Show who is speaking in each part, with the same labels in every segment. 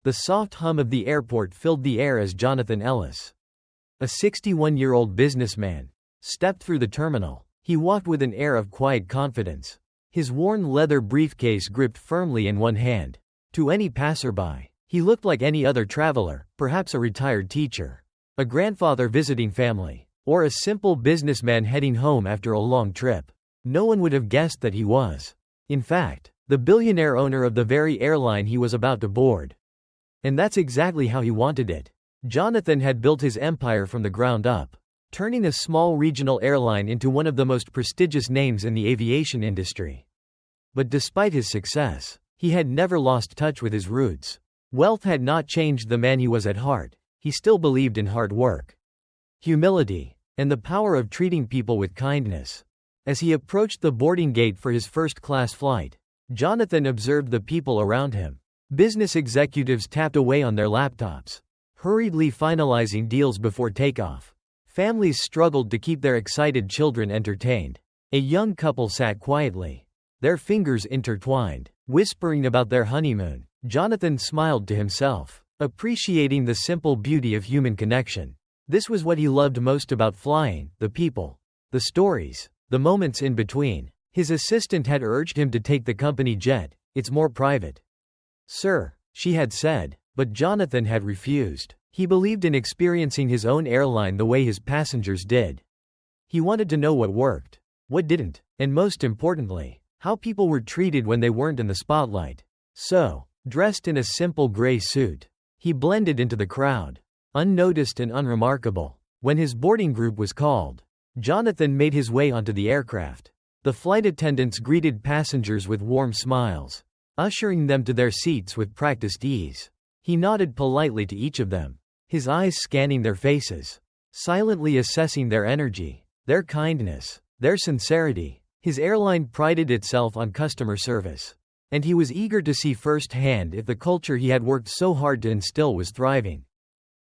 Speaker 1: The soft hum of the airport filled the air as Jonathan Ellis, a 61-year-old businessman, stepped through the terminal. He walked with an air of quiet confidence, his worn leather briefcase gripped firmly in one hand. To any passerby, he looked like any other traveler, perhaps a retired teacher, a grandfather visiting family, or a simple businessman heading home after a long trip. No one would have guessed that he was, in fact, the billionaire owner of the very airline he was about to board. And that's exactly how he wanted it. Jonathan had built his empire from the ground up, turning a small regional airline into one of the most prestigious names in the aviation industry. But despite his success, he had never lost touch with his roots. Wealth had not changed the man he was at heart. He still believed in hard work, humility, and the power of treating people with kindness. As he approached the boarding gate for his first-class flight, Jonathan observed the people around him. Business executives tapped away on their laptops, hurriedly finalizing deals before takeoff. Families struggled to keep their excited children entertained. A young couple sat quietly, their fingers intertwined, whispering about their honeymoon. Jonathan smiled to himself, appreciating the simple beauty of human connection. This was what he loved most about flying: the people, the stories, the moments in between. His assistant had urged him to take the company jet. It's more private. Sir, she had said, but Jonathan had refused. He believed in experiencing his own airline the way his passengers did. He wanted to know what worked, what didn't, and most importantly, how people were treated when they weren't in the spotlight. So, dressed in a simple gray suit, he blended into the crowd, unnoticed and unremarkable. When his boarding group was called, Jonathan made his way onto the aircraft. The flight attendants greeted passengers with warm smiles, ushering them to their seats with practiced ease. He nodded politely to each of them, his eyes scanning their faces, silently assessing their energy, their kindness, their sincerity. His airline prided itself on customer service, and he was eager to see firsthand if the culture he had worked so hard to instill was thriving.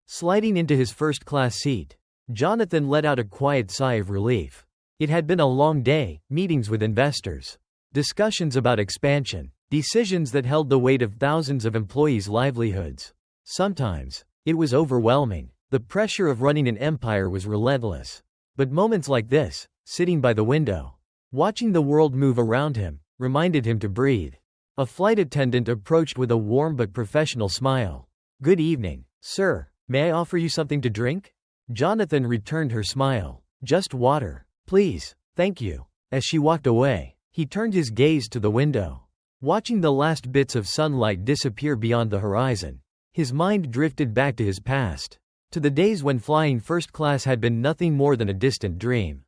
Speaker 1: Sliding into his first-class seat, Jonathan let out a quiet sigh of relief. It had been a long day, meetings with investors, discussions about expansion, decisions that held the weight of thousands of employees' livelihoods. Sometimes, it was overwhelming. The pressure of running an empire was relentless. But moments like this, sitting by the window, watching the world move around him, reminded him to breathe. A flight attendant approached with a warm but professional smile. "Good evening, sir. May I offer you something to drink?" Jonathan returned her smile. "Just water, please, thank you." As she walked away, he turned his gaze to the window, watching the last bits of sunlight disappear beyond the horizon. His mind drifted back to his past, to the days when flying first class had been nothing more than a distant dream.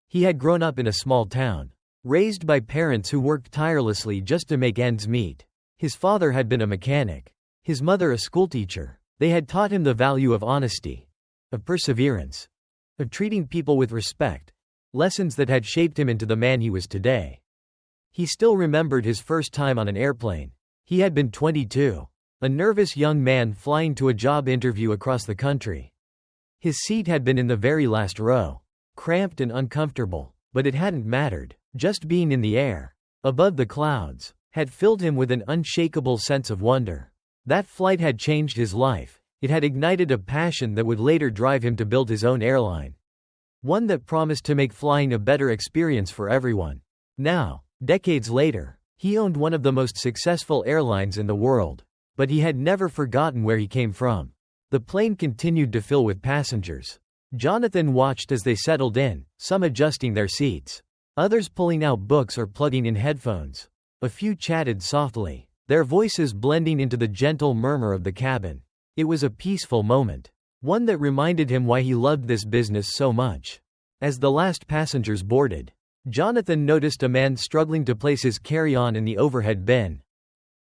Speaker 1: He had grown up in a small town, raised by parents who worked tirelessly just to make ends meet. His father had been a mechanic, his mother a schoolteacher. They had taught him the value of honesty, of perseverance, of treating people with respect, lessons that had shaped him into the man he was today. He still remembered his first time on an airplane. He had been 22, a nervous young man flying to a job interview across the country. His seat had been in the very last row, cramped and uncomfortable, but it hadn't mattered. Just being in the air, above the clouds, had filled him with an unshakable sense of wonder. That flight had changed his life. It had ignited a passion that would later drive him to build his own airline, one that promised to make flying a better experience for everyone. Now, decades later, he owned one of the most successful airlines in the world, but he had never forgotten where he came from. The plane continued to fill with passengers. Jonathan watched as they settled in, some adjusting their seats, others pulling out books or plugging in headphones. A few chatted softly, their voices blending into the gentle murmur of the cabin. It was a peaceful moment, one that reminded him why he loved this business so much. As the last passengers boarded, Jonathan noticed a man struggling to place his carry-on in the overhead bin.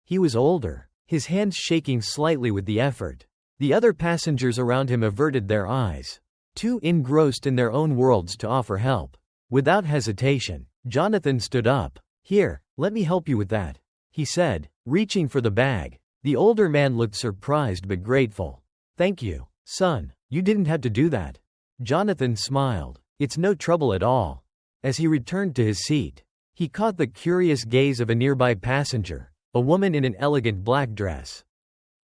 Speaker 1: He was older, his hands shaking slightly with the effort. The other passengers around him averted their eyes, too engrossed in their own worlds to offer help. Without hesitation, Jonathan stood up. "Here, let me help you with that," he said, reaching for the bag. The older man looked surprised but grateful. "Thank you, son. You didn't have to do that." Jonathan smiled. "It's no trouble at all." As he returned to his seat, he caught the curious gaze of a nearby passenger, a woman in an elegant black dress.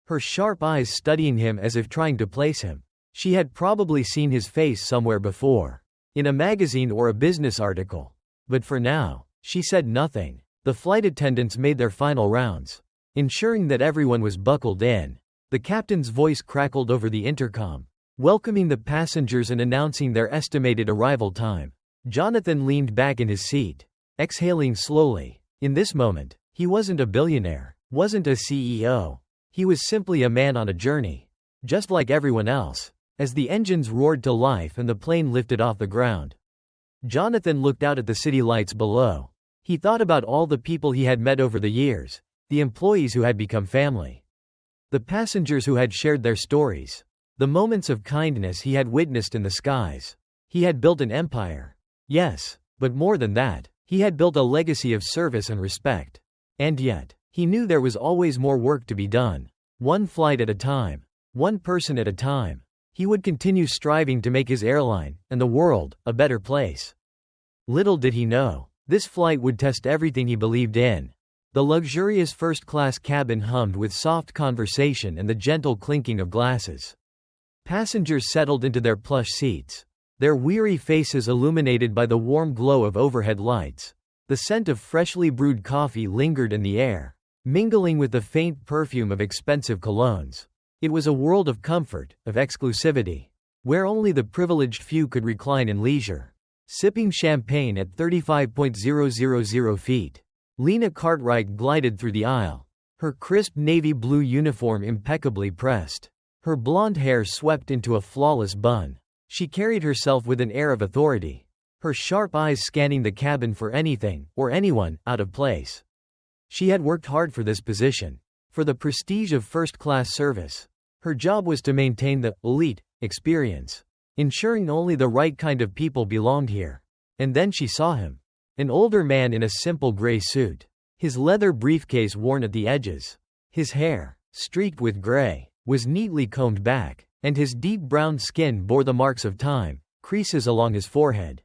Speaker 1: her sharp eyes studying him as if trying to place him. She had probably seen his face somewhere before, in a magazine or a business article. But for now, she said nothing. The flight attendants made their final rounds, ensuring that everyone was buckled in. The captain's voice crackled over the intercom, welcoming the passengers and announcing their estimated arrival time. Jonathan leaned back in his seat, exhaling slowly. In this moment, he wasn't a billionaire, wasn't a CEO. He was simply a man on a journey, just like everyone else. As the engines roared to life and the plane lifted off the ground, Jonathan looked out at the city lights below. He thought about all the people he had met over the years, the employees who had become family, the passengers who had shared their stories, the moments of kindness he had witnessed in the skies. He had built an empire. Yes, but more than that, he had built a legacy of service and respect. And yet, he knew there was always more work to be done. One flight at a time, one person at a time. He would continue striving to make his airline, and the world, a better place. Little did he know, this flight would test everything he believed in. The luxurious first-class cabin hummed with soft conversation and the gentle clinking of glasses. Passengers settled into their plush seats, their weary faces illuminated by the warm glow of overhead lights. The scent of freshly brewed coffee lingered in the air, mingling with the faint perfume of expensive colognes. It was a world of comfort, of exclusivity, where only the privileged few could recline in leisure. Sipping champagne at 35,000 feet, Lena Cartwright glided through the aisle, her crisp navy blue uniform impeccably pressed, her blonde hair swept into a flawless bun. She carried herself with an air of authority, her sharp eyes scanning the cabin for anything, or anyone, out of place. She had worked hard for this position, for the prestige of first-class service. Her job was to maintain the elite experience, ensuring only the right kind of people belonged here. And then she saw him. An older man in a simple gray suit, his leather briefcase worn at the edges. His hair, streaked with gray, was neatly combed back, and his deep brown skin bore the marks of time, creases along his forehead,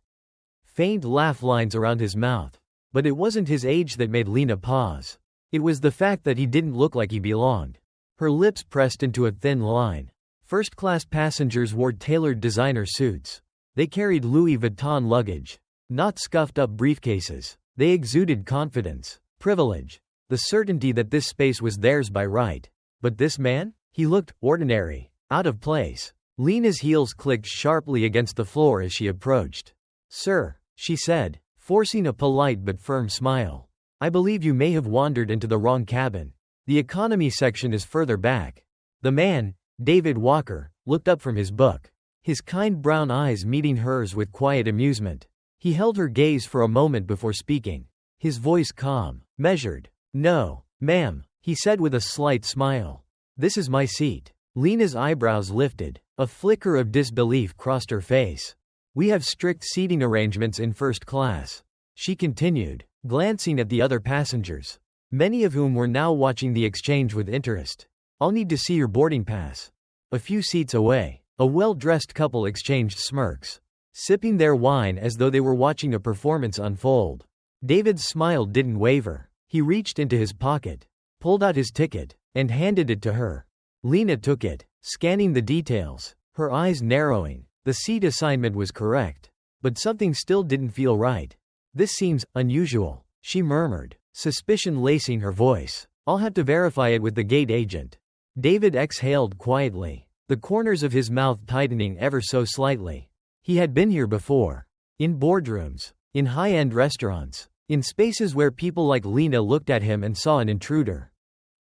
Speaker 1: faint laugh lines around his mouth. But it wasn't his age that made Lena pause. It was the fact that he didn't look like he belonged. Her lips pressed into a thin line. First-class passengers wore tailored designer suits. They carried Louis Vuitton luggage, not scuffed-up briefcases. They exuded confidence, privilege, the certainty that this space was theirs by right. But this man? He looked ordinary, out of place. Lena's heels clicked sharply against the floor as she approached. "Sir," she said, forcing a polite but firm smile, "I believe you may have wandered into the wrong cabin. The economy section is further back." The man, David Walker, looked up from his book, his kind brown eyes meeting hers with quiet amusement. He held her gaze for a moment before speaking, his voice calm, measured. "No, ma'am," he said with a slight smile. "This is my seat." Lena's eyebrows lifted. A flicker of disbelief crossed her face. "We have strict seating arrangements in first class," she continued, glancing at the other passengers, many of whom were now watching the exchange with interest. "I'll need to see your boarding pass." A few seats away, a well-dressed couple exchanged smirks, sipping their wine as though they were watching a performance unfold. David's smile didn't waver. He reached into his pocket, pulled out his ticket, and handed it to her. Lena took it, scanning the details, her eyes narrowing. The seat assignment was correct, but something still didn't feel right. "This seems unusual," she murmured, suspicion lacing her voice. "I'll have to verify it with the gate agent." David exhaled quietly, the corners of his mouth tightening ever so slightly. He had been here before. In boardrooms, in high-end restaurants, in spaces where people like Lena looked at him and saw an intruder,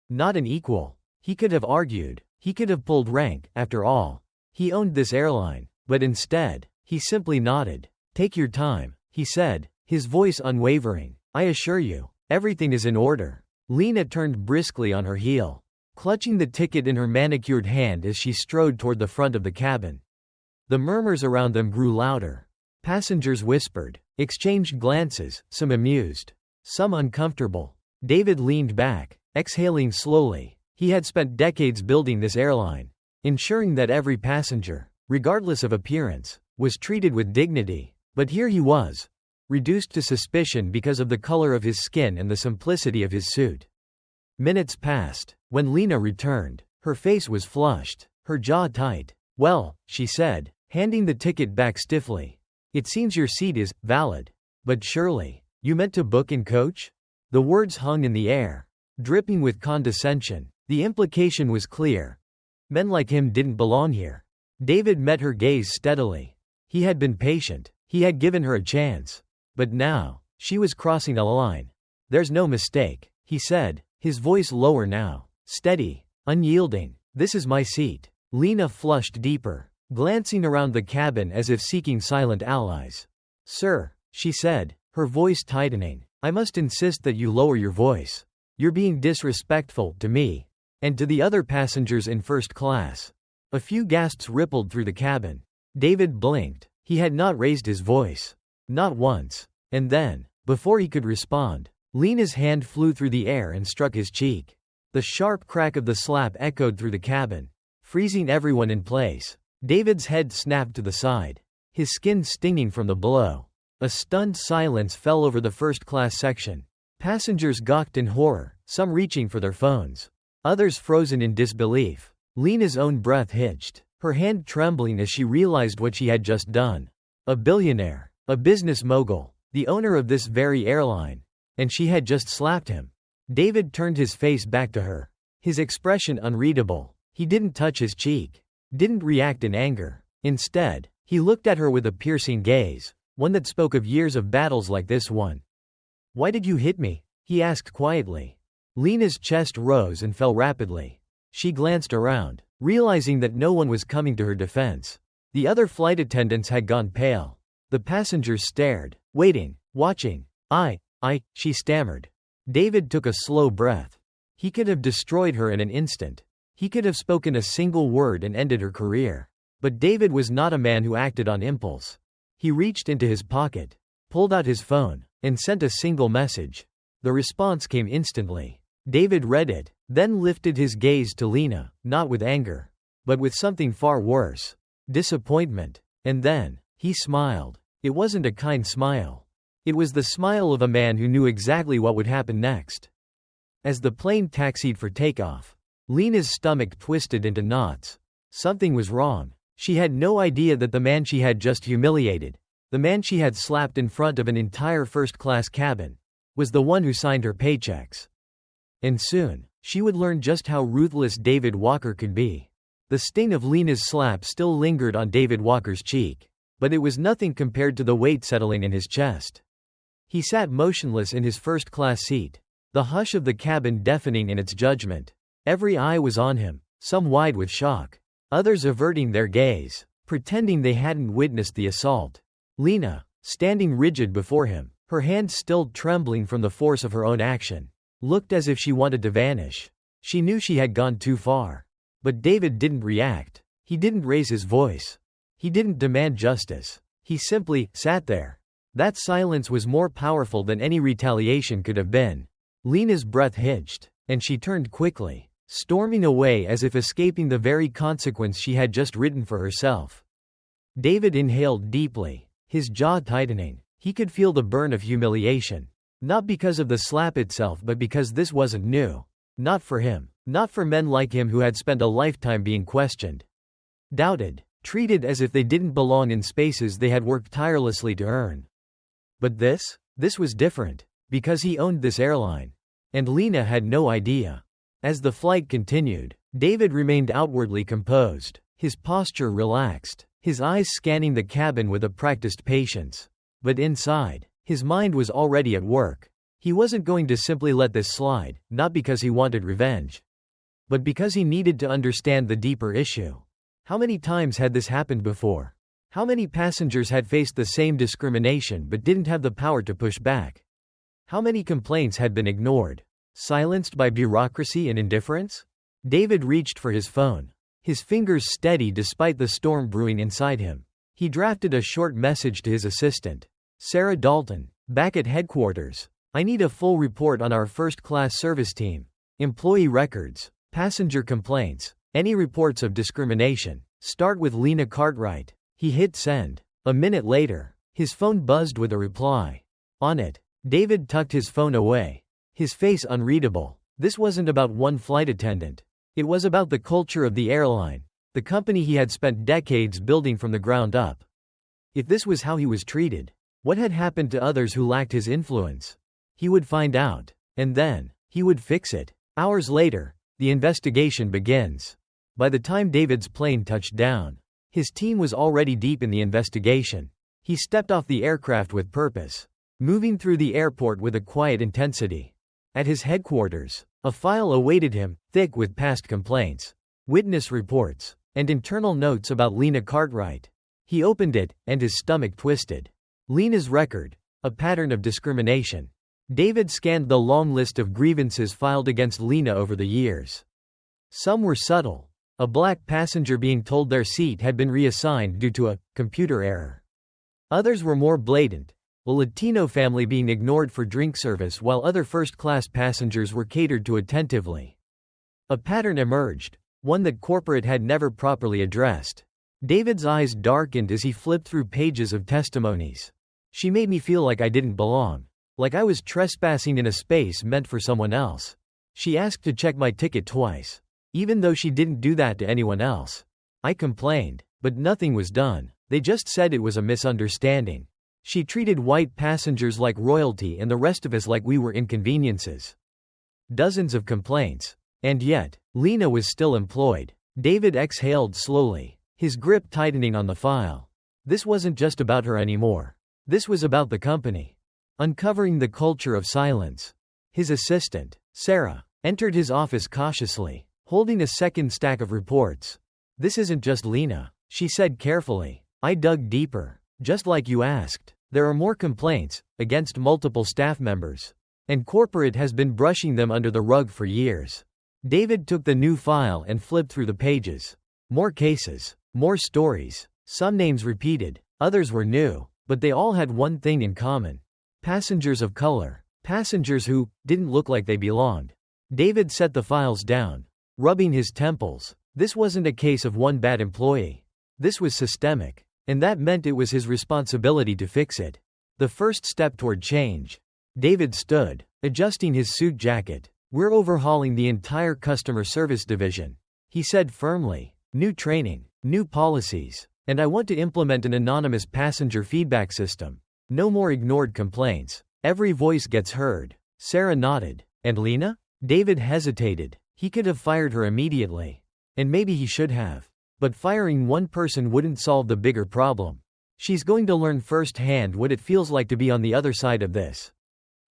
Speaker 1: not an equal. He could have argued, he could have pulled rank. After all, he owned this airline. But instead, he simply nodded. "Take your time," he said, his voice unwavering. "I assure you, everything is in order." Lena turned briskly on her heel, clutching the ticket in her manicured hand as she strode toward the front of the cabin. The murmurs around them grew louder. Passengers whispered, exchanged glances, some amused, some uncomfortable. David leaned back, exhaling slowly. He had spent decades building this airline, ensuring that every passenger, regardless of appearance, was treated with dignity. But here he was, reduced to suspicion because of the color of his skin and the simplicity of his suit. Minutes passed. When Lena returned, Her face was flushed, her jaw tight. "Well," she said, handing the ticket back stiffly. "It seems your seat is valid. But surely, you meant to book in coach?" The words hung in the air, dripping with condescension. The implication was clear. Men like him didn't belong here. David met her gaze steadily. He had been patient. He had given her a chance. But now, she was crossing a line. "There's no mistake," he said, his voice lower now, steady, unyielding. "This is my seat." Lena flushed deeper, glancing around the cabin as if seeking silent allies. "Sir," she said, her voice tightening, "I must insist that you lower your voice. You're being disrespectful to me and to the other passengers in first class." A few gasps rippled through the cabin. David blinked. He had not raised his voice. Not once. And then, before he could respond, Lena's hand flew through the air and struck his cheek. The sharp crack of the slap echoed through the cabin, freezing everyone in place. David's head snapped to the side, his skin stinging from the blow. A stunned silence fell over the first-class section. Passengers gawked in horror, some reaching for their phones, others frozen in disbelief. Lena's own breath hitched, her hand trembling as she realized what she had just done. A billionaire, a business mogul, the owner of this very airline. And she had just slapped him. David turned his face back to her, his expression unreadable. He didn't touch his cheek, didn't react in anger. Instead, he looked at her with a piercing gaze, one that spoke of years of battles like this one. "Why did you hit me?" he asked quietly. Lena's chest rose and fell rapidly. She glanced around, realizing that no one was coming to her defense. The other flight attendants had gone pale. The passengers stared, waiting, watching. She stammered. David took a slow breath. He could have destroyed her in an instant. He could have spoken a single word and ended her career. But David was not a man who acted on impulse. He reached into his pocket, pulled out his phone, and sent a single message. The response came instantly. David read it, then lifted his gaze to Lena, not with anger, but with something far worse. Disappointment. And then, he smiled. It wasn't a kind smile. It was the smile of a man who knew exactly what would happen next. As the plane taxied for takeoff, Lena's stomach twisted into knots. Something was wrong. She had no idea that the man she had just humiliated, the man she had slapped in front of an entire first-class cabin, was the one who signed her paychecks. And soon, she would learn just how ruthless David Walker could be. The sting of Lena's slap still lingered on David Walker's cheek, but it was nothing compared to the weight settling in his chest. He sat motionless in his first-class seat, the hush of the cabin deafening in its judgment. Every eye was on him, some wide with shock, others averting their gaze, pretending they hadn't witnessed the assault. Lena, standing rigid before him, her hands still trembling from the force of her own action, looked as if she wanted to vanish. She knew she had gone too far. But David didn't react. He didn't raise his voice. He didn't demand justice. He simply sat there. That silence was more powerful than any retaliation could have been. Lena's breath hitched, and she turned quickly, storming away as if escaping the very consequence she had just written for herself. David inhaled deeply, his jaw tightening. He could feel the burn of humiliation. Not because of the slap itself, but because this wasn't new. Not for him. Not for men like him who had spent a lifetime being questioned, doubted, treated as if they didn't belong in spaces they had worked tirelessly to earn. But this was different, because he owned this airline. And Lena had no idea. As the flight continued, David remained outwardly composed, his posture relaxed, his eyes scanning the cabin with a practiced patience. But inside, his mind was already at work. He wasn't going to simply let this slide, not because he wanted revenge, but because he needed to understand the deeper issue. How many times had this happened before? How many passengers had faced the same discrimination but didn't have the power to push back? How many complaints had been ignored, silenced by bureaucracy and indifference? David reached for his phone, his fingers steady despite the storm brewing inside him. He drafted a short message to his assistant, Sarah Dalton, back at headquarters. "I need a full report on our first-class service team. Employee records, passenger complaints, any reports of discrimination. Start with Lena Cartwright." He hit send. A minute later, his phone buzzed with a reply. On it, David tucked his phone away, his face unreadable. This wasn't about one flight attendant. It was about the culture of the airline, the company he had spent decades building from the ground up. If this was how he was treated, what had happened to others who lacked his influence? He would find out, and then, he would fix it. Hours later, the investigation begins. By the time David's plane touched down, his team was already deep in the investigation. He stepped off the aircraft with purpose, moving through the airport with a quiet intensity. At his headquarters, a file awaited him, thick with past complaints, witness reports, and internal notes about Lena Cartwright. He opened it, and his stomach twisted. Lena's record, a pattern of discrimination. David scanned the long list of grievances filed against Lena over the years. Some were subtle. A black passenger being told their seat had been reassigned due to a computer error. Others were more blatant. A Latino family being ignored for drink service while other first-class passengers were catered to attentively. A pattern emerged, one that corporate had never properly addressed. David's eyes darkened as he flipped through pages of testimonies. She made me feel like I didn't belong. Like I was trespassing in a space meant for someone else. She asked to check my ticket twice, even though she didn't do that to anyone else. I complained, but nothing was done. They just said it was a misunderstanding. She treated white passengers like royalty and the rest of us like we were inconveniences. Dozens of complaints. And yet, Lena was still employed. David exhaled slowly, his grip tightening on the file. This wasn't just about her anymore. This was about the company. Uncovering the culture of silence. His assistant, Sarah, entered his office cautiously, holding a second stack of reports. This isn't just Lena, she said carefully. I dug deeper. Just like you asked. There are more complaints, against multiple staff members. And corporate has been brushing them under the rug for years. David took the new file and flipped through the pages. More cases. More stories. Some names repeated, others were new, but they all had one thing in common. Passengers of color. Passengers who didn't look like they belonged. David set the files down, rubbing his temples. This wasn't a case of one bad employee. This was systemic, and that meant it was his responsibility to fix it. The first step toward change. David stood, adjusting his suit jacket. We're overhauling the entire customer service division, he said firmly. New training, new policies, and I want to implement an anonymous passenger feedback system. No more ignored complaints. Every voice gets heard. Sarah nodded. And Lena? David hesitated. He could have fired her immediately. And maybe he should have. But firing one person wouldn't solve the bigger problem. She's going to learn firsthand what it feels like to be on the other side of this.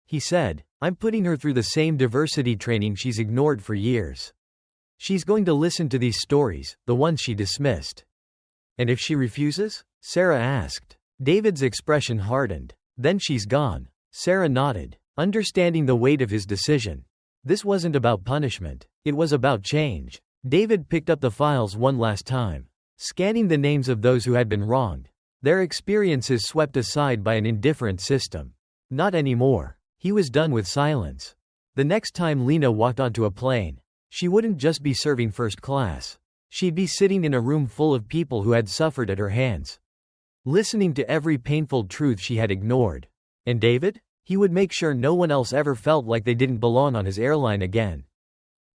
Speaker 1: He said, I'm putting her through the same diversity training she's ignored for years. She's going to listen to these stories, the ones she dismissed. And if she refuses? Sarah asked. David's expression hardened. Then she's gone. Sarah nodded, understanding the weight of his decision. This wasn't about punishment. It was about change. David picked up the files one last time, scanning the names of those who had been wronged. Their experiences swept aside by an indifferent system. Not anymore. He was done with silence. The next time Lena walked onto a plane, she wouldn't just be serving first class. She'd be sitting in a room full of people who had suffered at her hands, listening to every painful truth she had ignored. And David? He would make sure no one else ever felt like they didn't belong on his airline again.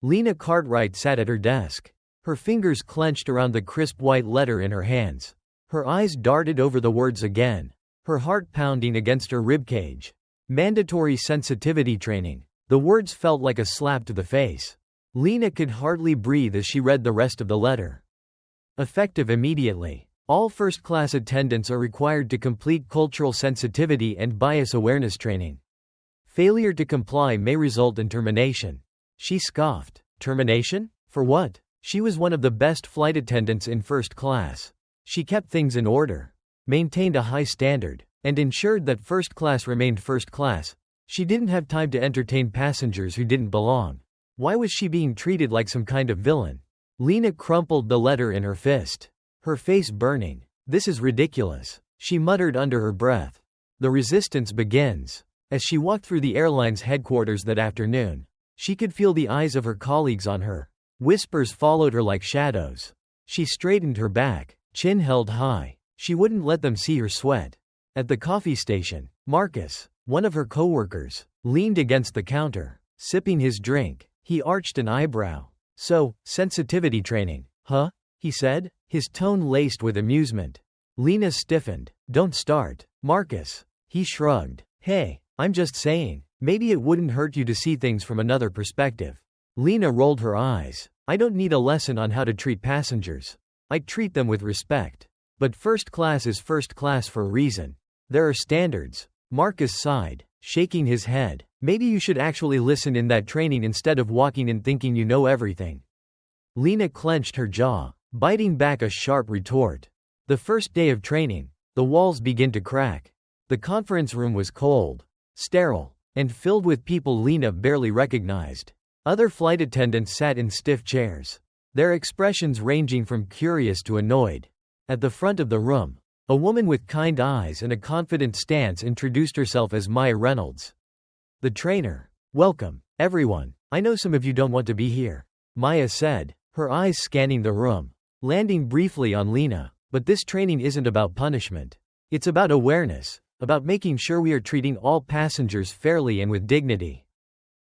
Speaker 1: Lena Cartwright sat at her desk, her fingers clenched around the crisp white letter in her hands. Her eyes darted over the words again, her heart pounding against her ribcage. Mandatory sensitivity training. The words felt like a slap to the face. Lena could hardly breathe as she read the rest of the letter. Effective immediately. All first-class attendants are required to complete cultural sensitivity and bias awareness training. Failure to comply may result in termination. She scoffed. Termination? For what? She was one of the best flight attendants in first class. She kept things in order, maintained a high standard, and ensured that first class remained first class. She didn't have time to entertain passengers who didn't belong. Why was she being treated like some kind of villain? Lena crumpled the letter in her fist, her face burning. This is ridiculous, she muttered under her breath. The resistance begins. As she walked through the airline's headquarters that afternoon, she could feel the eyes of her colleagues on her. Whispers followed her like shadows. She straightened her back, chin held high. She wouldn't let them see her sweat. At the coffee station, Marcus, one of her coworkers, leaned against the counter, sipping his drink. He arched an eyebrow. So, sensitivity training, huh? He said, his tone laced with amusement. Lena stiffened. Don't start, Marcus. He shrugged. Hey, I'm just saying, maybe it wouldn't hurt you to see things from another perspective. Lena rolled her eyes. I don't need a lesson on how to treat passengers. I treat them with respect. But first class is first class for a reason. There are standards. Marcus sighed, shaking his head. Maybe you should actually listen in that training instead of walking in thinking you know everything. Lena clenched her jaw, biting back a sharp retort. The first day of training, the walls began to crack. The conference room was cold, sterile, and filled with people Lena barely recognized. Other flight attendants sat in stiff chairs, their expressions ranging from curious to annoyed. At the front of the room, a woman with kind eyes and a confident stance introduced herself as Maya Reynolds. The trainer. Welcome, everyone. I know some of you don't want to be here, Maya said, her eyes scanning the room, landing briefly on Lena. But this training isn't about punishment. It's about awareness, about making sure we are treating all passengers fairly and with dignity.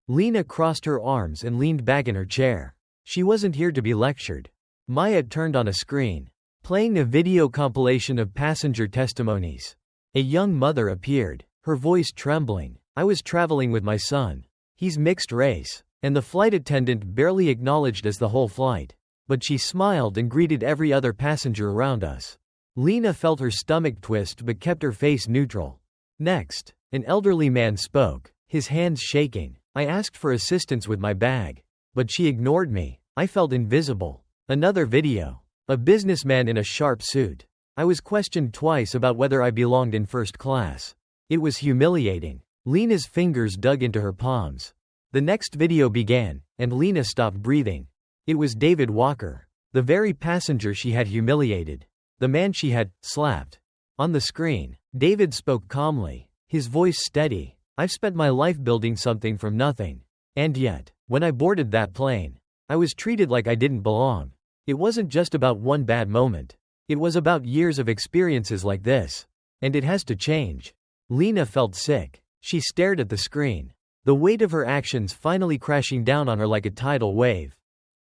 Speaker 1: Lena crossed her arms and leaned back in her chair. She wasn't here to be lectured. Maya turned on a screen, playing a video compilation of passenger testimonies. A young mother appeared, her voice trembling. I was traveling with my son. He's mixed race. And the flight attendant barely acknowledged us the whole flight. But she smiled and greeted every other passenger around us. Lena felt her stomach twist but kept her face neutral. Next, an elderly man spoke, his hands shaking. I asked for assistance with my bag. But she ignored me. I felt invisible. Another video. A businessman in a sharp suit. I was questioned twice about whether I belonged in first class. It was humiliating. Lena's fingers dug into her palms. The next video began, and Lena stopped breathing. It was David Walker, the very passenger she had humiliated, the man she had slapped. On the screen, David spoke calmly, his voice steady. I've spent my life building something from nothing. And yet, when I boarded that plane, I was treated like I didn't belong. It wasn't just about one bad moment. It was about years of experiences like this. And it has to change. Lena felt sick. She stared at the screen, the weight of her actions finally crashing down on her like a tidal wave.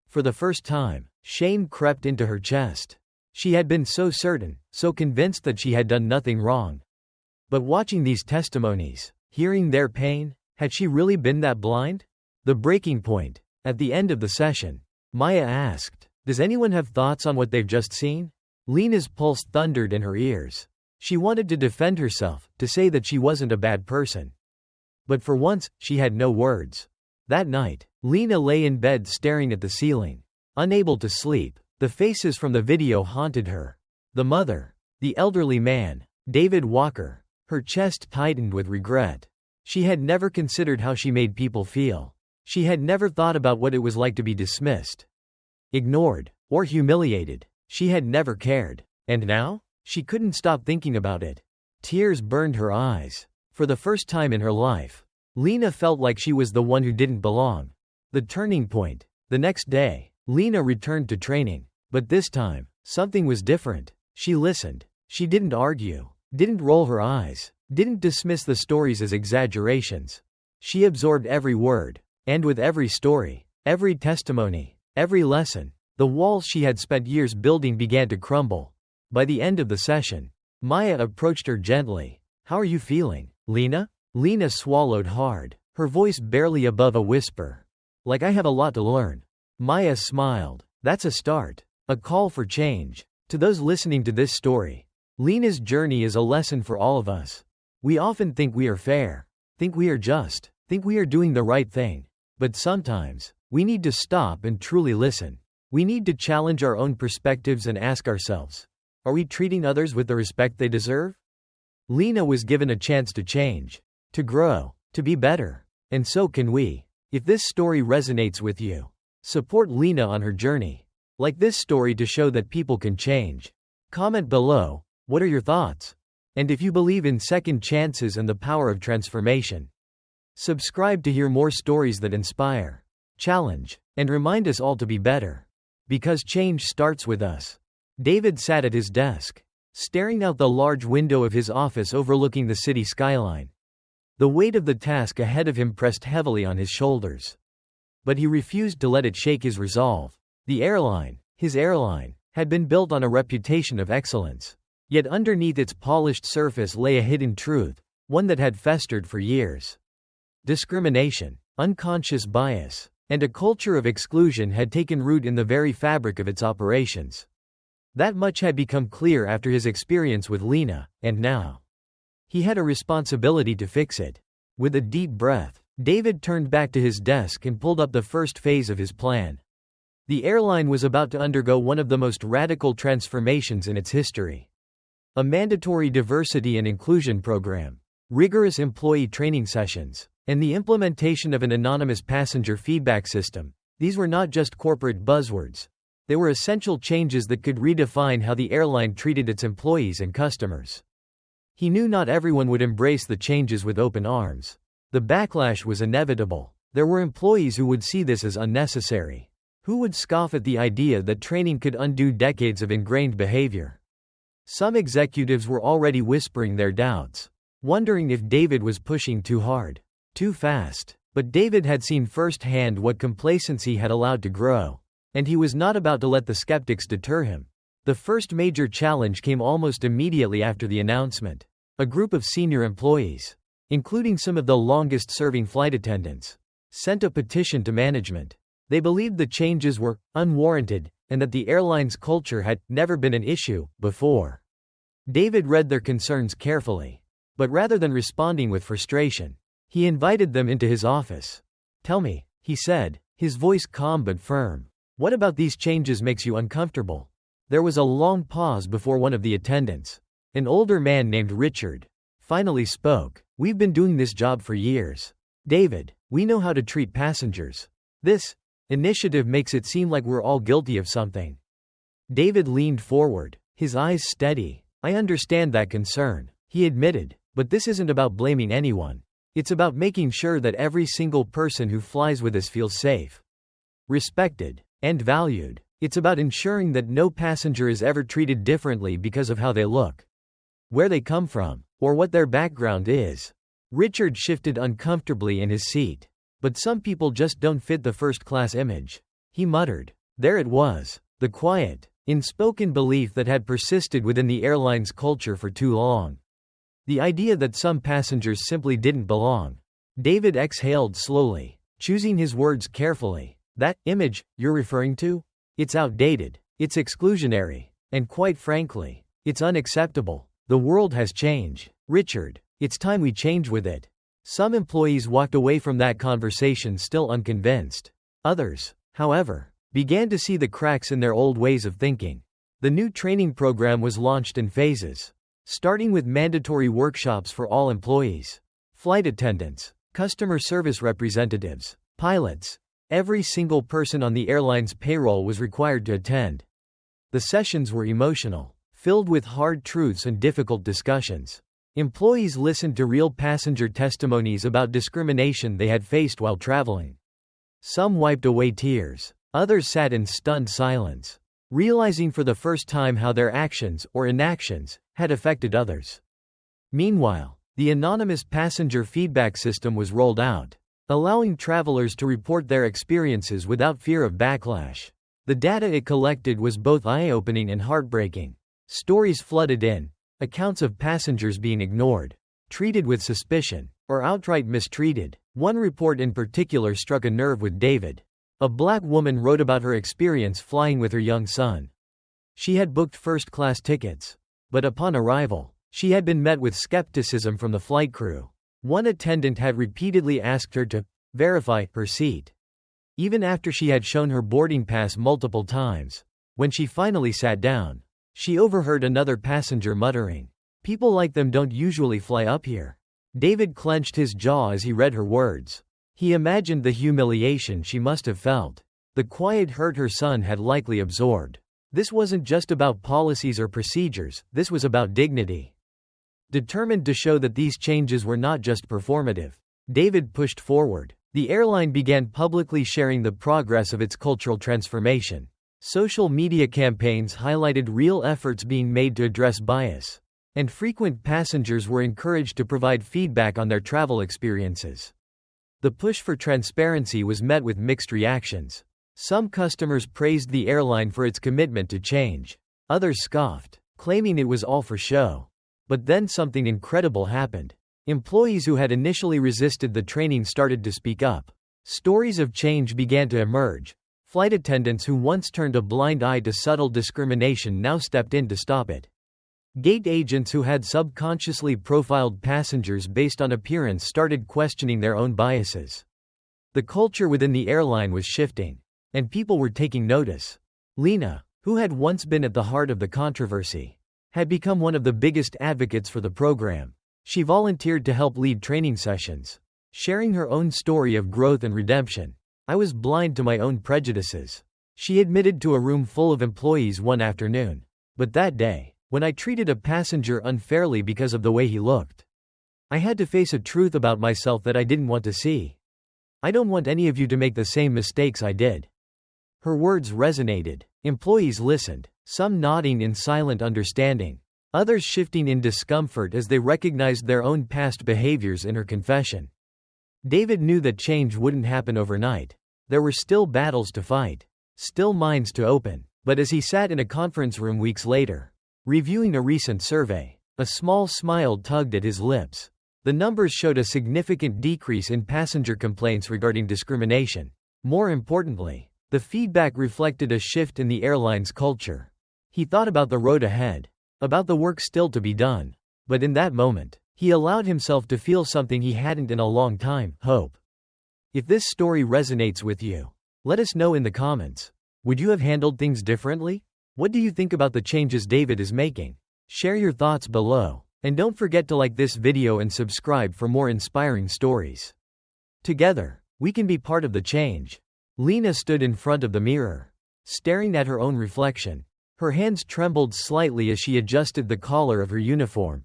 Speaker 1: For the first time, shame crept into her chest. She had been so certain, so convinced that she had done nothing wrong. But watching these testimonies, hearing their pain, had she really been that blind? The breaking point. At the end of the session, Maya asked, does anyone have thoughts on what they've just seen? Lena's pulse thundered in her ears. She wanted to defend herself, to say that she wasn't a bad person. But for once, she had no words. That night, Lena lay in bed staring at the ceiling, unable to sleep. The faces from the video haunted her. The mother, the elderly man, David Walker. Her chest tightened with regret. She had never considered how she made people feel. She had never thought about what it was like to be dismissed, ignored, or humiliated. She had never cared. And now? She couldn't stop thinking about it. Tears burned her eyes. For the first time in her life, Lena felt like she was the one who didn't belong. The turning point. The next day, Lena returned to training. But this time, something was different. She listened. She didn't argue, didn't roll her eyes, didn't dismiss the stories as exaggerations. She absorbed every word. And with every story, every testimony, every lesson, the walls she had spent years building began to crumble. By the end of the session, Maya approached her gently. How are you feeling, Lena? Lena swallowed hard, her voice barely above a whisper. Like I have a lot to learn. Maya smiled. That's a start. A call for change. To those listening to this story, Lena's journey is a lesson for all of us. We often think we are fair, think we are just, think we are doing the right thing. But sometimes, we need to stop and truly listen. We need to challenge our own perspectives and ask ourselves, are we treating others with the respect they deserve? Lena was given a chance to change, to grow, to be better. And so can we. If this story resonates with you, support Lena on her journey. Like this story to show that people can change. Comment below, what are your thoughts? And if you believe in second chances and the power of transformation, subscribe to hear more stories that inspire, challenge, and remind us all to be better. Because change starts with us. David sat at his desk, staring out the large window of his office overlooking the city skyline. The weight of the task ahead of him pressed heavily on his shoulders. but he refused to let it shake his resolve. The airline, his airline, had been built on a reputation of excellence. Yet underneath its polished surface lay a hidden truth, one that had festered for years. Discrimination, unconscious bias, and a culture of exclusion had taken root in the very fabric of its operations. That much had become clear after his experience with Lena, and now he had a responsibility to fix it. With a deep breath, David turned back to his desk and pulled up the first phase of his plan. The airline was about to undergo one of the most radical transformations in its history. A mandatory diversity and inclusion program, rigorous employee training sessions, and the implementation of an anonymous passenger feedback system. These were not just corporate buzzwords. They were essential changes that could redefine how the airline treated its employees and customers. He knew not everyone would embrace the changes with open arms. The backlash was inevitable. There were employees who would see this as unnecessary, who would scoff at the idea that training could undo decades of ingrained behavior. Some executives were already whispering their doubts, wondering if David was pushing too hard, too fast. But David had seen firsthand what complacency had allowed to grow, and he was not about to let the skeptics deter him. The first major challenge came almost immediately after the announcement. A group of senior employees, including some of the longest-serving flight attendants, sent a petition to management. They believed the changes were unwarranted, and that the airline's culture had never been an issue before. David read their concerns carefully, but rather than responding with frustration, he invited them into his office. "Tell me," he said, his voice calm but firm, "what about these changes makes you uncomfortable?" There was a long pause before one of the attendants, an older man named Richard, finally spoke. "We've been doing this job for years, David. We know how to treat passengers. This initiative makes it seem like we're all guilty of something." David leaned forward, his eyes steady. "I understand that concern," he admitted, "but this isn't about blaming anyone. It's about making sure that every single person who flies with us feels safe, respected, and valued. It's about ensuring that no passenger is ever treated differently because of how they look, where they come from, or what their background is." Richard shifted uncomfortably in his seat. "But some people just don't fit the first-class image," he muttered. There it was, the quiet, unspoken belief that had persisted within the airline's culture for too long. The idea that some passengers simply didn't belong. David exhaled slowly, choosing his words carefully. "That image you're referring to? It's outdated, it's exclusionary, and quite frankly, it's unacceptable. The world has changed, Richard. It's time we change with it." Some employees walked away from that conversation still unconvinced. Others, however, began to see the cracks in their old ways of thinking. The new training program was launched in phases, starting with mandatory workshops for all employees, flight attendants, customer service representatives, pilots. Every single person on the airline's payroll was required to attend. The sessions were emotional, filled with hard truths and difficult discussions. Employees listened to real passenger testimonies about discrimination they had faced while traveling. Some wiped away tears. Others sat in stunned silence, realizing for the first time how their actions, or inactions, had affected others. Meanwhile, the anonymous passenger feedback system was rolled out, allowing travelers to report their experiences without fear of backlash. The data it collected was both eye-opening and heartbreaking. Stories flooded in, accounts of passengers being ignored, treated with suspicion, or outright mistreated. One report in particular struck a nerve with David. A black woman wrote about her experience flying with her young son. She had booked first-class tickets, but upon arrival, she had been met with skepticism from the flight crew. One attendant had repeatedly asked her to verify her seat, even after she had shown her boarding pass multiple times. When she finally sat down, she overheard another passenger muttering, "People like them don't usually fly up here." David clenched his jaw as he read her words. He imagined the humiliation she must have felt, the quiet hurt her son had likely absorbed. This wasn't just about policies or procedures, this was about dignity. Determined to show that these changes were not just performative, David pushed forward. The airline began publicly sharing the progress of its cultural transformation. Social media campaigns highlighted real efforts being made to address bias, and frequent passengers were encouraged to provide feedback on their travel experiences. The push for transparency was met with mixed reactions. Some customers praised the airline for its commitment to change. Others scoffed, claiming it was all for show. But then something incredible happened. Employees who had initially resisted the training started to speak up. Stories of change began to emerge. Flight attendants who once turned a blind eye to subtle discrimination now stepped in to stop it. Gate agents who had subconsciously profiled passengers based on appearance started questioning their own biases. The culture within the airline was shifting, and people were taking notice. Lena, who had once been at the heart of the controversy, had become one of the biggest advocates for the program. She volunteered to help lead training sessions, sharing her own story of growth and redemption. "I was blind to my own prejudices," she admitted to a room full of employees one afternoon. "But that day, when I treated a passenger unfairly because of the way he looked, I had to face a truth about myself that I didn't want to see. I don't want any of you to make the same mistakes I did." Her words resonated. Employees listened, some nodding in silent understanding, others shifting in discomfort as they recognized their own past behaviors in her confession. David knew that change wouldn't happen overnight. There were still battles to fight, still minds to open. But as he sat in a conference room weeks later, reviewing a recent survey, a small smile tugged at his lips. The numbers showed a significant decrease in passenger complaints regarding discrimination. More importantly, the feedback reflected a shift in the airline's culture. He thought about the road ahead, about the work still to be done. But in that moment, he allowed himself to feel something he hadn't in a long time: hope. If this story resonates with you, let us know in the comments. Would you have handled things differently? What do you think about the changes David is making? Share your thoughts below. And don't forget to like this video and subscribe for more inspiring stories. Together, we can be part of the change. Lena stood in front of the mirror, staring at her own reflection. Her hands trembled slightly as she adjusted the collar of her uniform,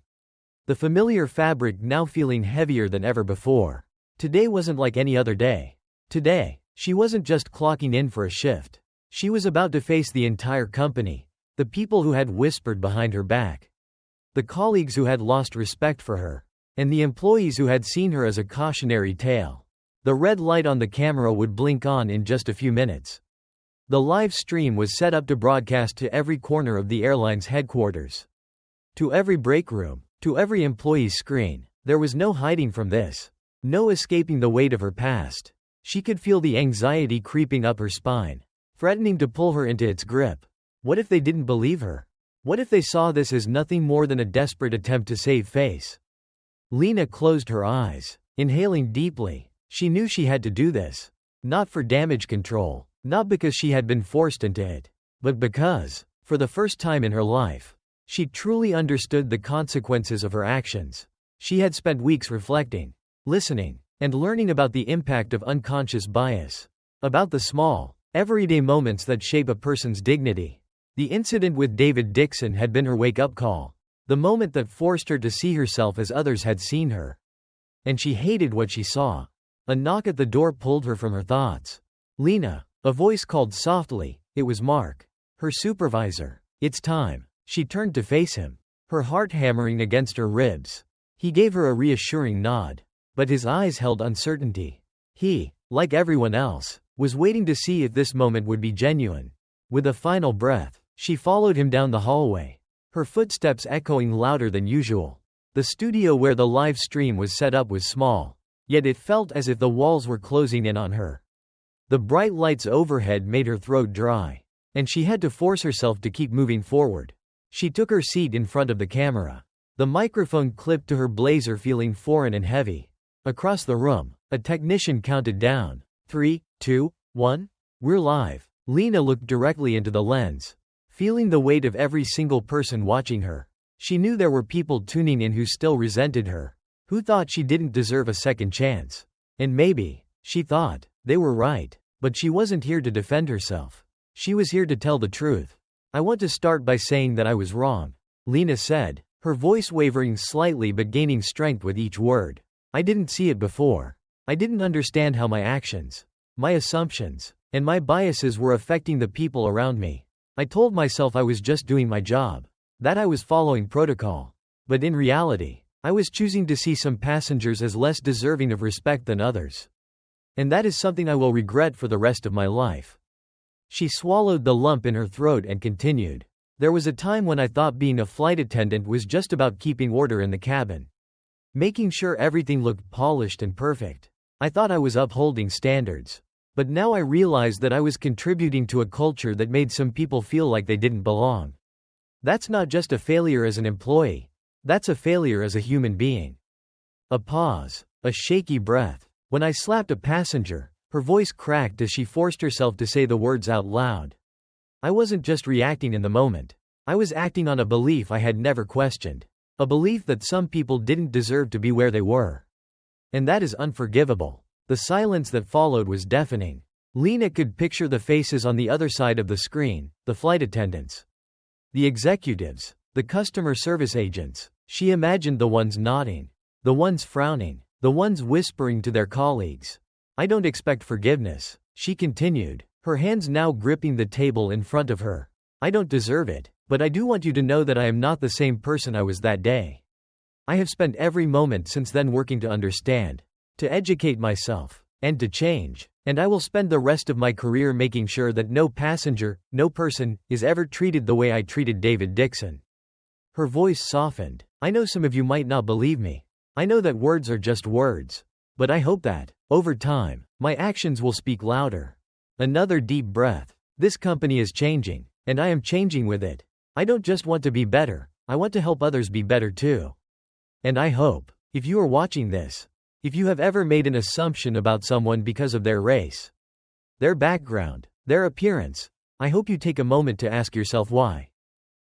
Speaker 1: the familiar fabric now feeling heavier than ever before. Today wasn't like any other day. Today, she wasn't just clocking in for a shift. She was about to face the entire company, the people who had whispered behind her back, the colleagues who had lost respect for her, and the employees who had seen her as a cautionary tale. The red light on the camera would blink on in just a few minutes. The live stream was set up to broadcast to every corner of the airline's headquarters, to every break room, to every employee's screen. There was no hiding from this, no escaping the weight of her past. She could feel the anxiety creeping up her spine, threatening to pull her into its grip. What if they didn't believe her? What if they saw this as nothing more than a desperate attempt to save face? Lena closed her eyes, inhaling deeply. She knew she had to do this, not for damage control, not because she had been forced into it, but because, for the first time in her life, she truly understood the consequences of her actions. She had spent weeks reflecting, listening, and learning about the impact of unconscious bias, about the small, everyday moments that shape a person's dignity. The incident with David Dixon had been her wake-up call, the moment that forced her to see herself as others had seen her. And she hated what she saw. A knock at the door pulled her from her thoughts. "Lena," a voice called softly. It was Mark, her supervisor. "It's time." She turned to face him, her heart hammering against her ribs. He gave her a reassuring nod, but his eyes held uncertainty. He, like everyone else, was waiting to see if this moment would be genuine. With a final breath, she followed him down the hallway, her footsteps echoing louder than usual. The studio where the live stream was set up was small, yet it felt as if the walls were closing in on her. The bright lights overhead made her throat dry, and she had to force herself to keep moving forward. She took her seat in front of the camera, the microphone clipped to her blazer feeling foreign and heavy. Across the room, a technician counted down. 3, 2, 1. "We're live." Lena looked directly into the lens, feeling the weight of every single person watching her. She knew there were people tuning in who still resented her, who thought she didn't deserve a second chance. And maybe, she thought, they were right. But she wasn't here to defend herself. She was here to tell the truth. "I want to start by saying that I was wrong," Lena said, her voice wavering slightly but gaining strength with each word. "I didn't see it before. I didn't understand how my actions, my assumptions, and my biases were affecting the people around me. I told myself I was just doing my job, that I was following protocol. But in reality, I was choosing to see some passengers as less deserving of respect than others. And that is something I will regret for the rest of my life. She swallowed the lump in her throat and continued. There was a time when I thought being a flight attendant was just about keeping order in the cabin. Making sure everything looked polished and perfect. I thought I was upholding standards. But now I realize that I was contributing to a culture that made some people feel like they didn't belong. That's not just a failure as an employee. That's a failure as a human being. A pause. A shaky breath. When I slapped a passenger, her voice cracked as she forced herself to say the words out loud. I wasn't just reacting in the moment. I was acting on a belief I had never questioned. A belief that some people didn't deserve to be where they were. And that is unforgivable. The silence that followed was deafening. Lena could picture the faces on the other side of the screen, the flight attendants, the executives, the customer service agents. She imagined the ones nodding, the ones frowning, the ones whispering to their colleagues. I don't expect forgiveness, she continued, her hands now gripping the table in front of her. I don't deserve it, but I do want you to know that I am not the same person I was that day. I have spent every moment since then working to understand, to educate myself, and to change, and I will spend the rest of my career making sure that no passenger, no person, is ever treated the way I treated David Dixon. Her voice softened. I know some of you might not believe me. I know that words are just words. But I hope that, over time, my actions will speak louder. Another deep breath. This company is changing, and I am changing with it. I don't just want to be better, I want to help others be better too. And I hope, if you are watching this, if you have ever made an assumption about someone because of their race, their background, their appearance, I hope you take a moment to ask yourself why.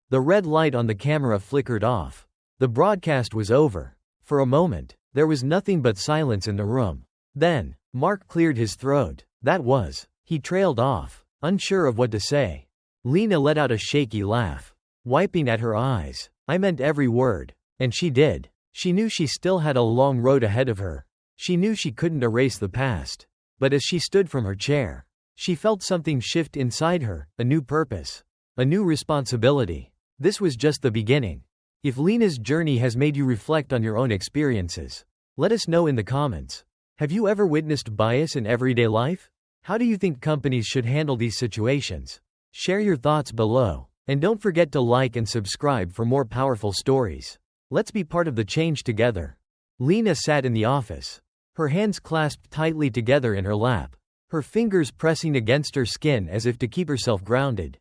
Speaker 1: The red light on the camera flickered off. The broadcast was over. For a moment, there was nothing but silence in the room. Then, Mark cleared his throat. That was. He trailed off, unsure of what to say. Lena let out a shaky laugh, wiping at her eyes. I meant every word. And she did. She knew she still had a long road ahead of her. She knew she couldn't erase the past. But as she stood from her chair, she felt something shift inside her, a new purpose, a new responsibility. This was just the beginning. If Lena's journey has made you reflect on your own experiences, let us know in the comments. Have you ever witnessed bias in everyday life? How do you think companies should handle these situations? Share your thoughts below. And don't forget to like and subscribe for more powerful stories. Let's be part of the change together. Lena sat in the office, her hands clasped tightly together in her lap, her fingers pressing against her skin as if to keep herself grounded.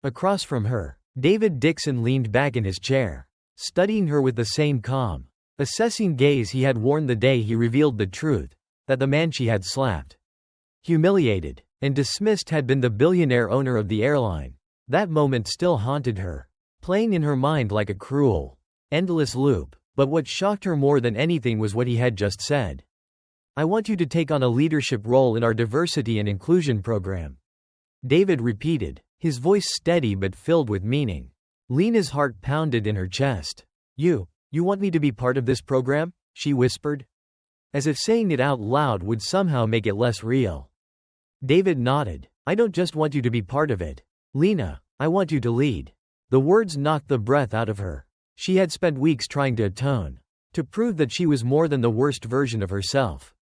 Speaker 1: Across from her, David Dixon leaned back in his chair, studying her with the same calm, assessing gaze he had worn the day he revealed the truth, that the man she had slapped, humiliated, and dismissed had been the billionaire owner of the airline. That moment still haunted her, playing in her mind like a cruel, endless loop. But what shocked her more than anything was what he had just said. I want you to take on a leadership role in our diversity and inclusion program. David repeated, his voice steady but filled with meaning. Lena's heart pounded in her chest. You want me to be part of this program? She whispered, as if saying it out loud would somehow make it less real. David nodded. I don't just want you to be part of it, Lena, I want you to lead. The words knocked the breath out of her. She had spent weeks trying to atone, to prove that she was more than the worst version of herself.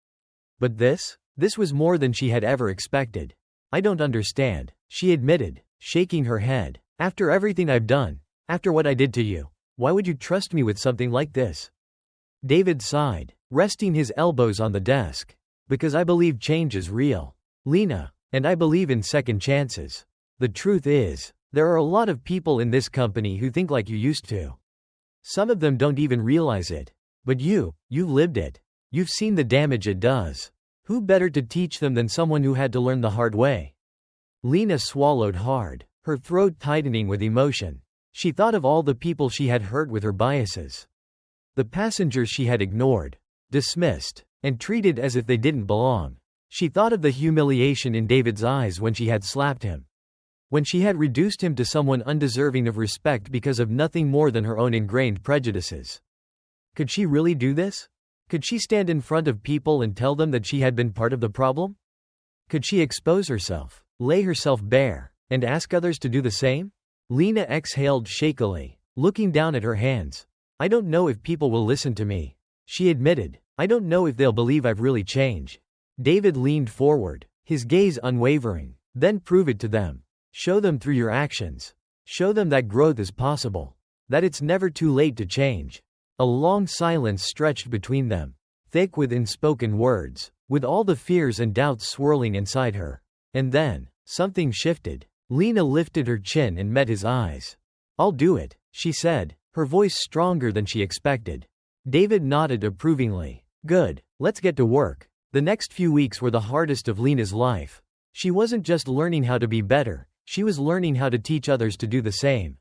Speaker 1: But this was more than she had ever expected. I don't understand, she admitted, shaking her head. After everything I've done, after what I did to you, why would you trust me with something like this? David sighed, resting his elbows on the desk. Because I believe change is real, Lena, and I believe in second chances. The truth is, there are a lot of people in this company who think like you used to. Some of them don't even realize it. But you've lived it. You've seen the damage it does. Who better to teach them than someone who had to learn the hard way? Lena swallowed hard, her throat tightening with emotion. She thought of all the people she had hurt with her biases. The passengers she had ignored, dismissed, and treated as if they didn't belong. She thought of the humiliation in David's eyes when she had slapped him. When she had reduced him to someone undeserving of respect because of nothing more than her own ingrained prejudices. Could she really do this? Could she stand in front of people and tell them that she had been part of the problem? Could she expose herself, lay herself bare, and ask others to do the same? Lena exhaled shakily, looking down at her hands. I don't know if people will listen to me, she admitted. I don't know if they'll believe I've really changed. David leaned forward, his gaze unwavering. Then prove it to them. Show them through your actions. Show them that growth is possible. That it's never too late to change. A long silence stretched between them, thick with unspoken words, with all the fears and doubts swirling inside her. And then, something shifted. Lena lifted her chin and met his eyes. "I'll do it," she said, her voice stronger than she expected. David nodded approvingly. "Good, let's get to work." The next few weeks were the hardest of Lena's life. She wasn't just learning how to be better, she was learning how to teach others to do the same.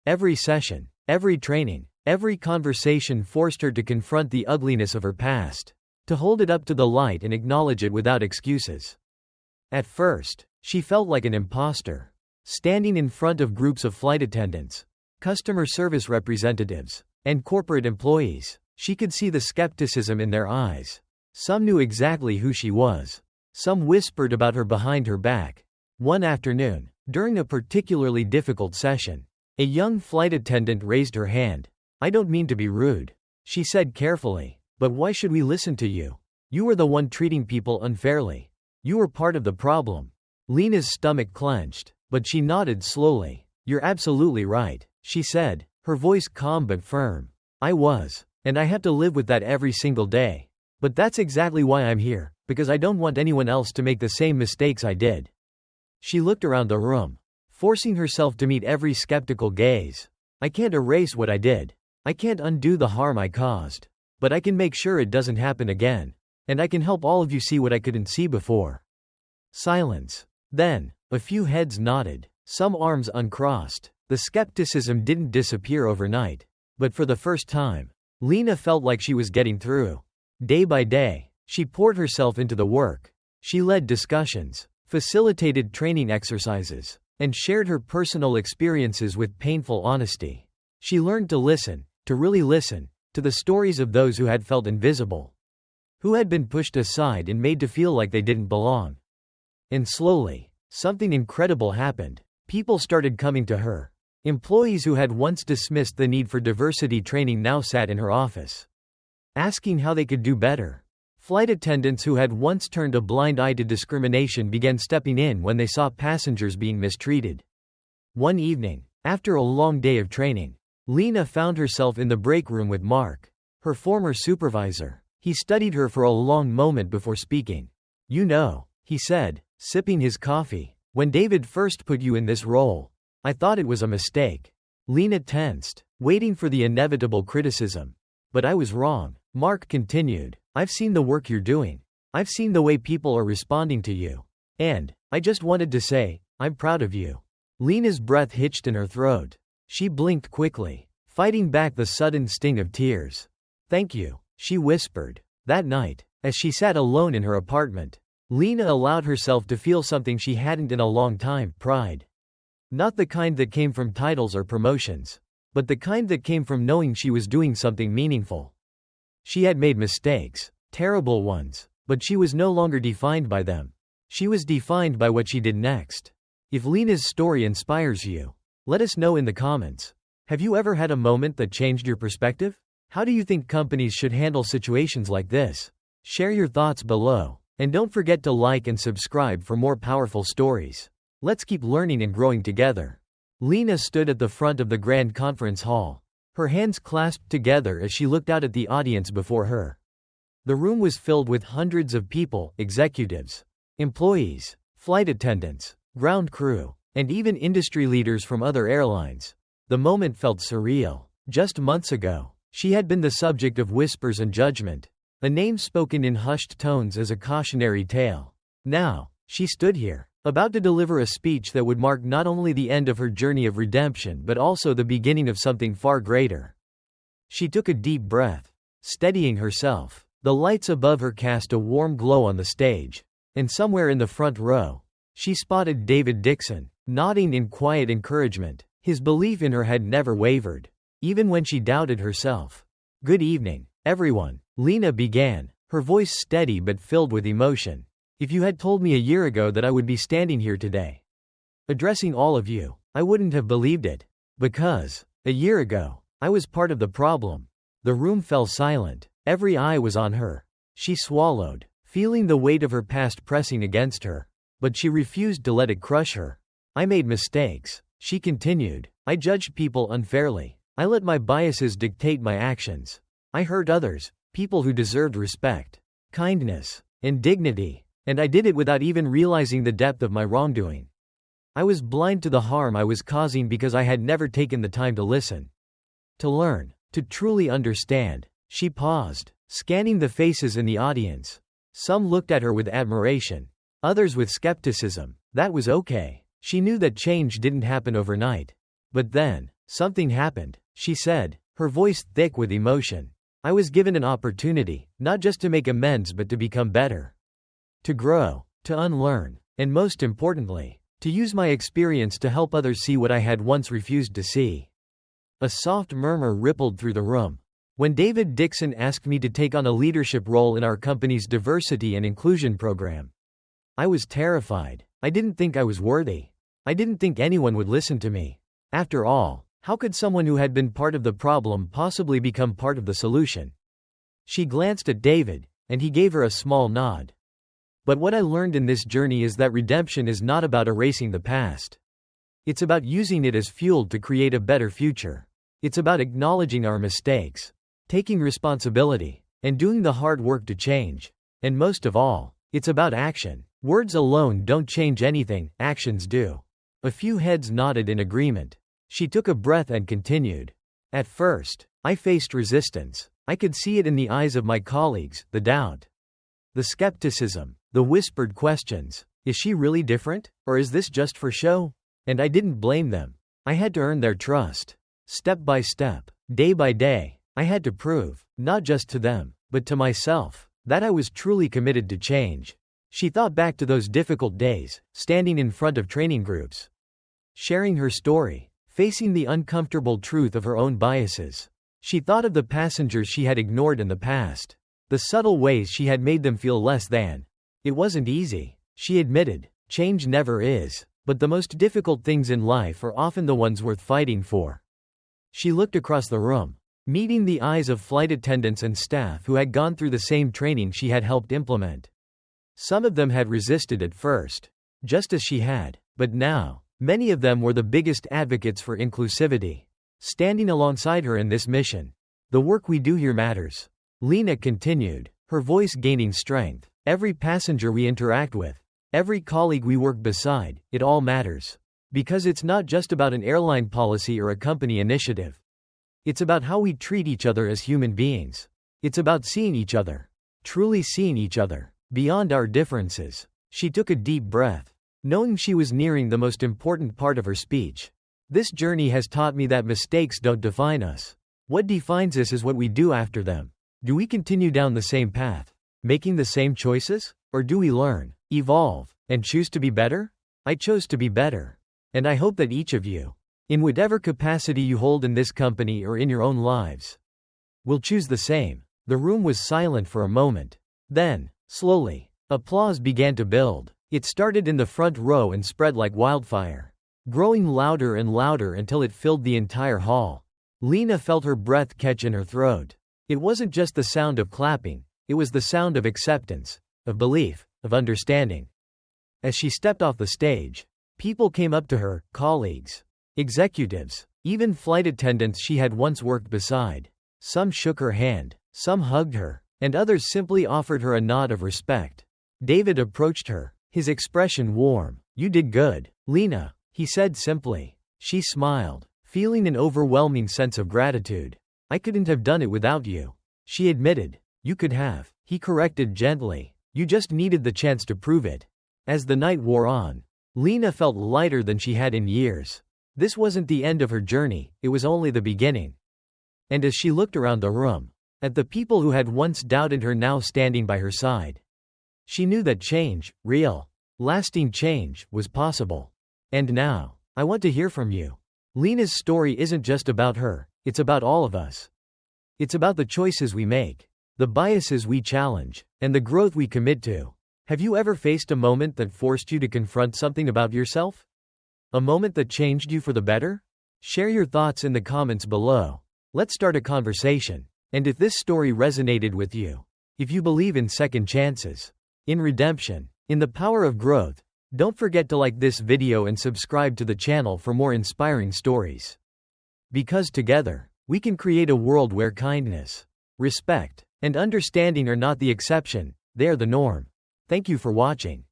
Speaker 1: Every session, every training, every conversation forced her to confront the ugliness of her past, to hold it up to the light and acknowledge it without excuses. At first, she felt like an imposter, standing in front of groups of flight attendants, customer service representatives, and corporate employees. She could see the skepticism in their eyes. Some knew exactly who she was. Some whispered about her behind her back. One afternoon, during a particularly difficult session, a young flight attendant raised her hand. "I don't mean to be rude," she said carefully, "but why should we listen to you? You were the one treating people unfairly. You were part of the problem." Lena's stomach clenched, but she nodded slowly. "You're absolutely right," she said, her voice calm but firm. "I was. And I have to live with that every single day. But that's exactly why I'm here, because I don't want anyone else to make the same mistakes I did." She looked around the room, forcing herself to meet every skeptical gaze. "I can't erase what I did. I can't undo the harm I caused. But I can make sure it doesn't happen again. And I can help all of you see what I couldn't see before." Silence. Then, a few heads nodded, some arms uncrossed. The skepticism didn't disappear overnight. But for the first time, Lena felt like she was getting through. Day by day, she poured herself into the work. She led discussions, facilitated training exercises, and shared her personal experiences with painful honesty. She learned to listen, to really listen, to the stories of those who had felt invisible, who had been pushed aside and made to feel like they didn't belong. And slowly, something incredible happened. People started coming to her. Employees who had once dismissed the need for diversity training now sat in her office, asking how they could do better. Flight attendants who had once turned a blind eye to discrimination began stepping in when they saw passengers being mistreated. One evening, after a long day of training, Lena found herself in the break room with Mark, her former supervisor. He studied her for a long moment before speaking. "You know," he said, sipping his coffee, "when David first put you in this role, I thought it was a mistake." Lena tensed, waiting for the inevitable criticism. "But I was wrong," Mark continued. "I've seen the work you're doing. I've seen the way people are responding to you. And I just wanted to say, I'm proud of you." Lena's breath hitched in her throat. She blinked quickly, fighting back the sudden sting of tears. "Thank you," she whispered. That night, as she sat alone in her apartment, Lena allowed herself to feel something she hadn't in a long time: pride. Not the kind that came from titles or promotions, but the kind that came from knowing she was doing something meaningful. She had made mistakes, terrible ones, but she was no longer defined by them. She was defined by what she did next. If Lena's story inspires you, let us know in the comments. Have you ever had a moment that changed your perspective? How do you think companies should handle situations like this? Share your thoughts below, and don't forget to like and subscribe for more powerful stories. Let's keep learning and growing together. Lena stood at the front of the grand conference hall, her hands clasped together as she looked out at the audience before her. The room was filled with hundreds of people: executives, employees, flight attendants, ground crew, and even industry leaders from other airlines. The moment felt surreal. Just months ago, she had been the subject of whispers and judgment, a name spoken in hushed tones as a cautionary tale. Now, she stood here, about to deliver a speech that would mark not only the end of her journey of redemption but also the beginning of something far greater. She took a deep breath, steadying herself. The lights above her cast a warm glow on the stage, and somewhere in the front row, she spotted David Dixon, nodding in quiet encouragement. His belief in her had never wavered, even when she doubted herself. "Good evening, everyone," Lena began, her voice steady but filled with emotion. "If you had told me a year ago that I would be standing here today, addressing all of you, I wouldn't have believed it. Because, a year ago, I was part of the problem." The room fell silent. Every eye was on her. She swallowed, feeling the weight of her past pressing against her. But she refused to let it crush her. I made mistakes, she continued. I judged people unfairly. I let my biases dictate my actions. I hurt others, people who deserved respect, kindness, and dignity, and I did it without even realizing the depth of my wrongdoing. I was blind to the harm I was causing because I had never taken the time to listen, to learn, to truly understand. She paused, scanning the faces in the audience. Some looked at her with admiration, others with skepticism. That was okay. She knew that change didn't happen overnight. But then, something happened, she said, her voice thick with emotion. I was given an opportunity, not just to make amends but to become better. To grow, to unlearn, and most importantly, to use my experience to help others see what I had once refused to see. A soft murmur rippled through the room. When David Dixon asked me to take on a leadership role in our company's diversity and inclusion program, I was terrified. I didn't think I was worthy. I didn't think anyone would listen to me. After all, how could someone who had been part of the problem possibly become part of the solution? She glanced at David, and he gave her a small nod. But what I learned in this journey is that redemption is not about erasing the past. It's about using it as fuel to create a better future. It's about acknowledging our mistakes, taking responsibility, and doing the hard work to change. And most of all, it's about action. Words alone don't change anything, actions do. A few heads nodded in agreement. She took a breath and continued. At first, I faced resistance. I could see it in the eyes of my colleagues, the doubt, the skepticism, the whispered questions. Is she really different? Or is this just for show? And I didn't blame them. I had to earn their trust. Step by step, day by day, I had to prove, not just to them, but to myself, that I was truly committed to change. She thought back to those difficult days, standing in front of training groups, sharing her story, facing the uncomfortable truth of her own biases. She thought of the passengers she had ignored in the past, the subtle ways she had made them feel less than. It wasn't easy, she admitted. Change never is, but the most difficult things in life are often the ones worth fighting for. She looked across the room, meeting the eyes of flight attendants and staff who had gone through the same training she had helped implement. Some of them had resisted at first, just as she had, but now, many of them were the biggest advocates for inclusivity, standing alongside her in this mission. The work we do here matters, Lena continued, her voice gaining strength. Every passenger we interact with, every colleague we work beside, it all matters. Because it's not just about an airline policy or a company initiative. It's about how we treat each other as human beings. It's about seeing each other, truly seeing each other, beyond our differences. She took a deep breath, knowing she was nearing the most important part of her speech. This journey has taught me that mistakes don't define us. What defines us is what we do after them. Do we continue down the same path, making the same choices? Or do we learn, evolve, and choose to be better? I chose to be better. And I hope that each of you, in whatever capacity you hold in this company or in your own lives, will choose the same. The room was silent for a moment. Then, slowly, applause began to build. It started in the front row and spread like wildfire, growing louder and louder until it filled the entire hall. Lena felt her breath catch in her throat. It wasn't just the sound of clapping, it was the sound of acceptance, of belief, of understanding. As she stepped off the stage, people came up to her, colleagues, executives, even flight attendants she had once worked beside. Some shook her hand, some hugged her, and others simply offered her a nod of respect. David approached her, his expression warm. You did good, Lena, he said simply. She smiled, feeling an overwhelming sense of gratitude. I couldn't have done it without you, she admitted. You could have, he corrected gently. You just needed the chance to prove it. As the night wore on, Lena felt lighter than she had in years. This wasn't the end of her journey, it was only the beginning. And as she looked around the room, at the people who had once doubted her now standing by her side, she knew that change, real, lasting change, was possible. And now, I want to hear from you. Lena's story isn't just about her, it's about all of us. It's about the choices we make, the biases we challenge, and the growth we commit to. Have you ever faced a moment that forced you to confront something about yourself? A moment that changed you for the better? Share your thoughts in the comments below. Let's start a conversation. And if this story resonated with you, if you believe in second chances, in redemption. In the power of growth. Don't forget to like this video and subscribe to the channel for more inspiring stories. Because together, we can create a world where kindness, respect, and understanding are not the exception, they are the norm. Thank you for watching.